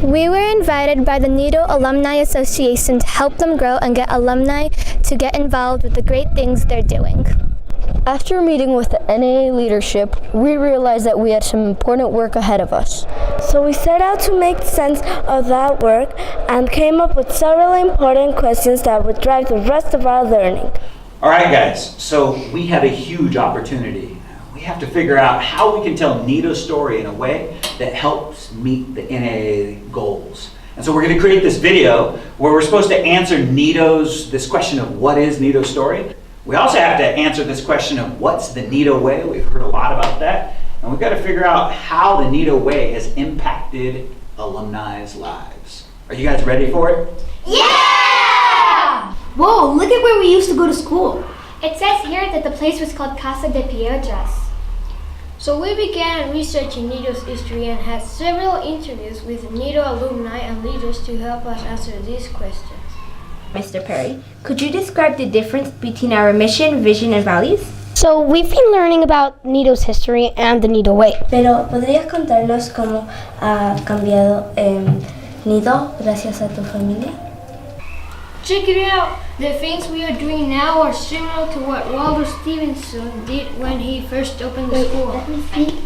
We were invited by the Nido Alumni Association to help them grow and get alumni to get involved with the great things they're doing. After meeting with the NAA leadership, we realized that we had some important work ahead of us. So we set out to make sense of that work and came up with several important questions that would drive the rest of our learning. All right, guys, so we have a huge opportunity. We have to figure out how we can tell Nido's story in a way that helps meet the NAA goals. And so we're going to create this video where we're supposed to answer this question of what is Nido's story. We also have to answer this question of what's the Nido way. We've heard a lot about that. And we've got to figure out how the Nido way has impacted alumni's lives. Are you guys ready for it? Yeah! Whoa, look at where we used to go to school. It says here that the place was called Casa de Piedras. So we began researching Nido's history and had several interviews with Nido alumni and leaders to help us answer these questions. Mr. Perry, could you describe the difference between our mission, vision, and values? So we've been learning about Nido's history and the Nido way. Pero ¿podrías contarnos cómo ha cambiado Nido gracias a tu familia? Check it out! The things we are doing now are similar to what Walter Stevenson did when he first opened the school. Let me see.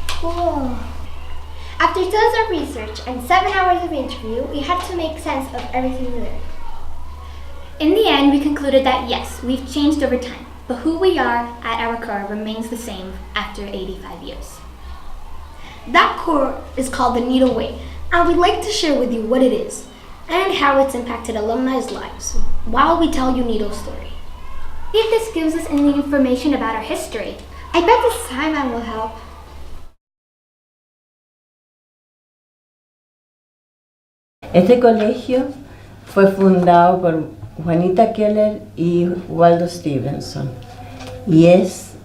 Cool. After days of research and 7 hours of interview, we had to make sense of everything we learned. In the end, we concluded that yes, we've changed over time, but who we are at our core remains the same after 85 years. That core is called the Nido way, and we'd like to share with you what it is and how it's impacted alumni's lives while we tell you Nido's story. If this gives us any information about our history, I bet this timeline will help. Este colegio fue fundado por Juanita Keller y Waldo Stevenson y es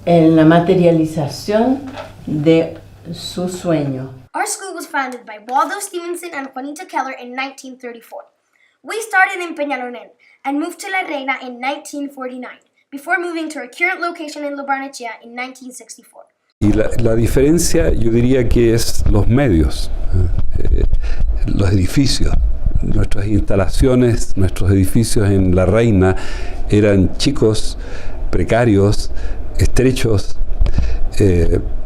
en la materialización de su sueño. Our school was founded by Waldo Stevenson and Juanita Keller in 1934. We started in Peñalolén and moved to La Reina in 1949, before moving to our current location in La Barnechea in 1964. Y la diferencia yo diría que es los medios, los edificios. Nuestras instalaciones, nuestros edificios en La Reina eran chicos, precarios, estrechos,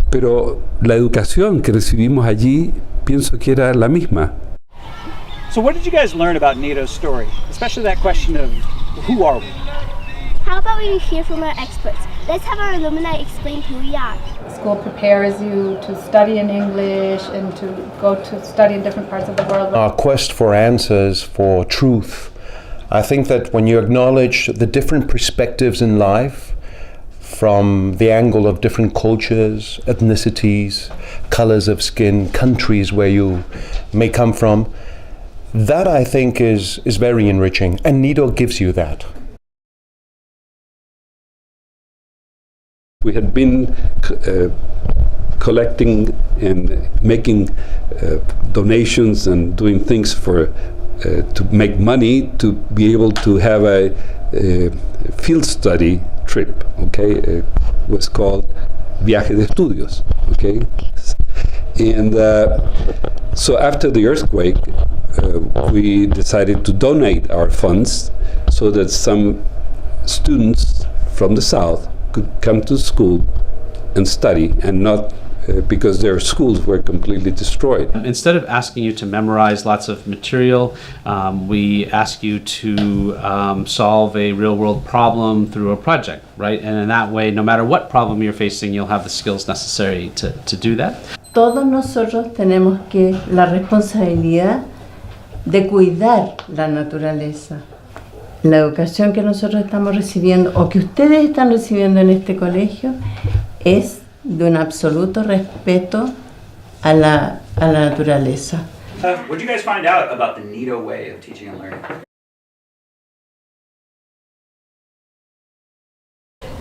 pero la educación que recibimos allí pienso que era la misma. So what did you guys learn about Nido's story? Especially that question of who are we? How about we hear from our experts? Let's have our alumni explain who we are. School prepares you to study in English and to go to study in different parts of the world. Our quest for answers, for truth. I think that when you acknowledge the different perspectives in life, from the angle of different cultures, ethnicities, colors of skin, countries where you may come from, that I think is very enriching, and Nido gives you that. We had been collecting and making donations and doing things to make money to be able to have a field study trip. Okay, it was called Viaje de Estudios. Okay, and so after the earthquake, we decided to donate our funds so that some students from the South could come to school and study, and not because their schools were completely destroyed. Instead of asking you to memorize lots of material, we ask you to solve a real-world problem through a project, right? And in that way, no matter what problem you're facing, you'll have the skills necessary to do that. Todos nosotros tenemos la responsabilidad de cuidar la naturaleza. La educación que nosotros estamos recibiendo o que ustedes están recibiendo en este colegio es de un absoluto respeto a la naturaleza. What did you guys find out about the Nido way of teaching and learning?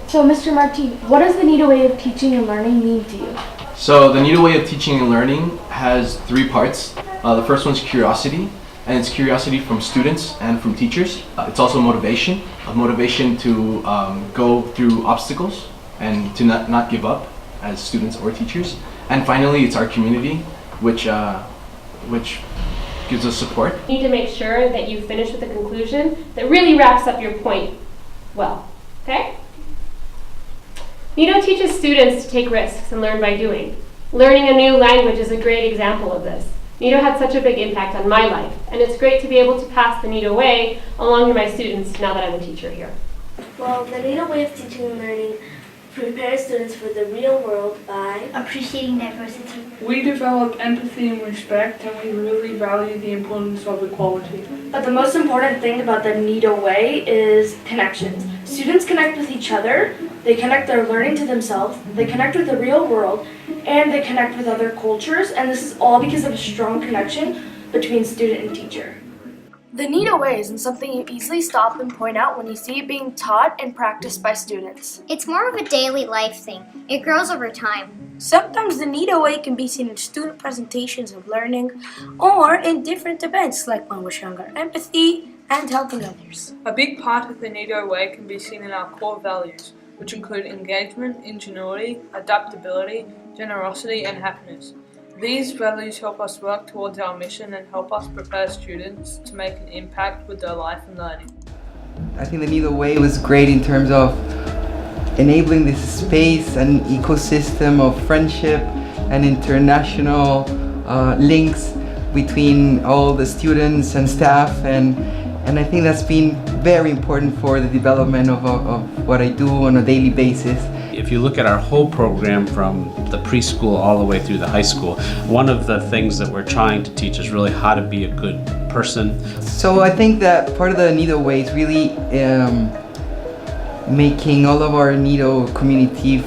So, Mr. Martin, what does the Nido way of teaching and learning mean to you? So, the Nido way of teaching and learning has 3 parts. The first one's curiosity, and it's curiosity from students and from teachers. It's also motivation, a motivation to go through obstacles and to not give up as students or teachers. And finally, it's our community, which which gives us support. You need to make sure that you finish with a conclusion that really wraps up your point well, okay? Nido teaches students to take risks and learn by doing. Learning a new language is a great example of this. Nido had such a big impact on my life, and it's great to be able to pass the Nido way along to my students now that I'm a teacher here. Well, the Nido way of teaching and learning prepares students for the real world by appreciating diversity. We develop empathy and respect, and we really value the importance of equality. But the most important thing about the Nido way is connections. Students connect with each other, they connect their learning to themselves, they connect with the real world, and they connect with other cultures, and this is all because of a strong connection between student and teacher. The Nido way isn't something you easily stop and point out when you see it being taught and practiced by students. It's more of a daily life thing. It grows over time. Sometimes the Nido way can be seen in student presentations of learning or in different events like when we're showing our empathy and helping others. A big part of the Nido way can be seen in our core values, which include engagement, ingenuity, adaptability, generosity, and happiness. These values help us work towards our mission and help us prepare students to make an impact with their life and learning. I think the Nido way was great in terms of enabling this space and ecosystem of friendship and international links between all the students and staff, and I think that's been very important for the development of what I do on a daily basis. If you look at our whole program from the preschool all the way through the high school, one of the things that we're trying to teach is really how to be a good person. So I think that part of the Nido way is really making all of our Nido community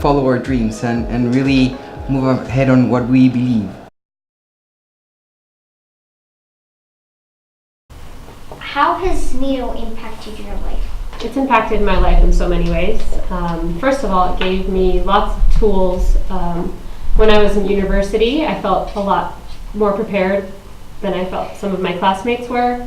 follow our dreams and really move ahead on what we believe. How has Nido impacted your life? It's impacted my life in so many ways. First of all, it gave me lots of tools. When I was in university, I felt a lot more prepared than I felt some of my classmates were.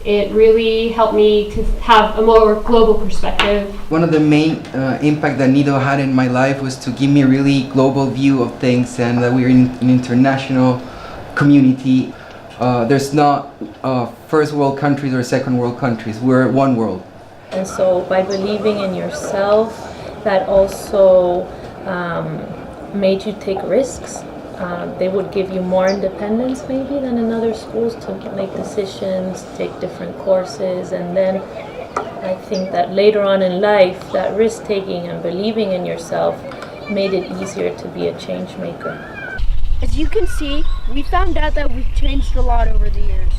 It really helped me to have a more global perspective. One of the main impact that Nido had in my life was to give me a really global view of things, and that we're in an international community. There's not first world countries or second world countries. We're one world. And so by believing in yourself, that also made you take risks. They would give you more independence maybe than in other schools to make decisions, take different courses, and then I think that later on in life, that risk-taking and believing in yourself made it easier to be a change maker. As you can see, we found out that we've changed a lot over the years.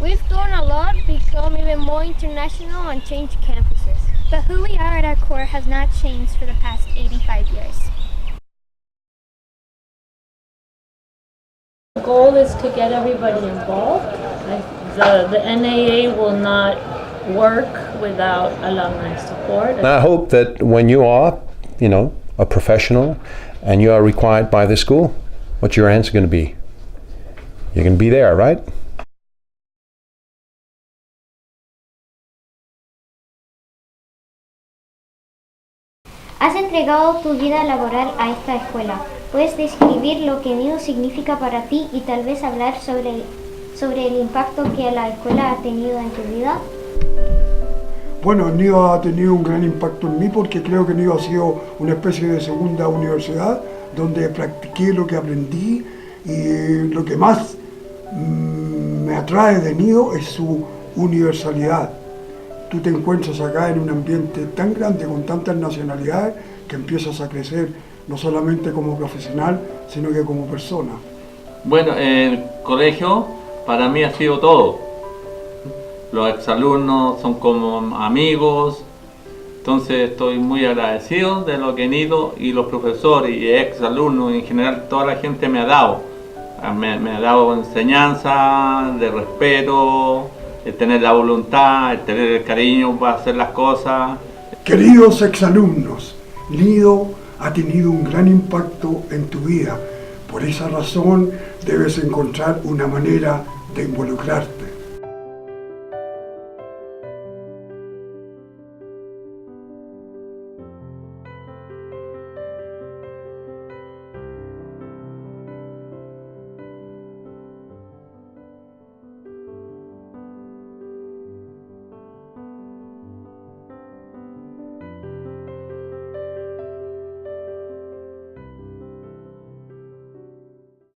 We've grown a lot, become even more international, and changed campuses. But who we are at our core has not changed for the past 85 years. The goal is to get everybody involved. The NAA will not work without alumni support. And I hope that when you are, a professional and you are required by the school, what's your answer going to be? You're going to be there, right? Has entregado tu vida laboral a esta escuela. ¿Puedes describir lo que Nido significa para ti y tal vez hablar sobre el impacto que la escuela ha tenido en tu vida? Bueno, Nido ha tenido un gran impacto en mí porque creo que Nido ha sido una especie de segunda universidad donde practiqué lo que aprendí, y lo que más me atrae de Nido es su universalidad. Tú te encuentras acá en un ambiente tan grande con tantas nacionalidades que empiezas a crecer no solamente como profesional, sino que como persona. Bueno, el colegio para mí ha sido todo. Los exalumnos son como amigos, entonces estoy muy agradecido de lo que Nido y los profesores y exalumnos, en general toda la gente me ha dado. Me ha dado enseñanza, de respeto, el tener la voluntad, el tener el cariño para hacer las cosas. Queridos exalumnos, Nido ha tenido un gran impacto en tu vida. Por esa razón debes encontrar una manera de involucrarte.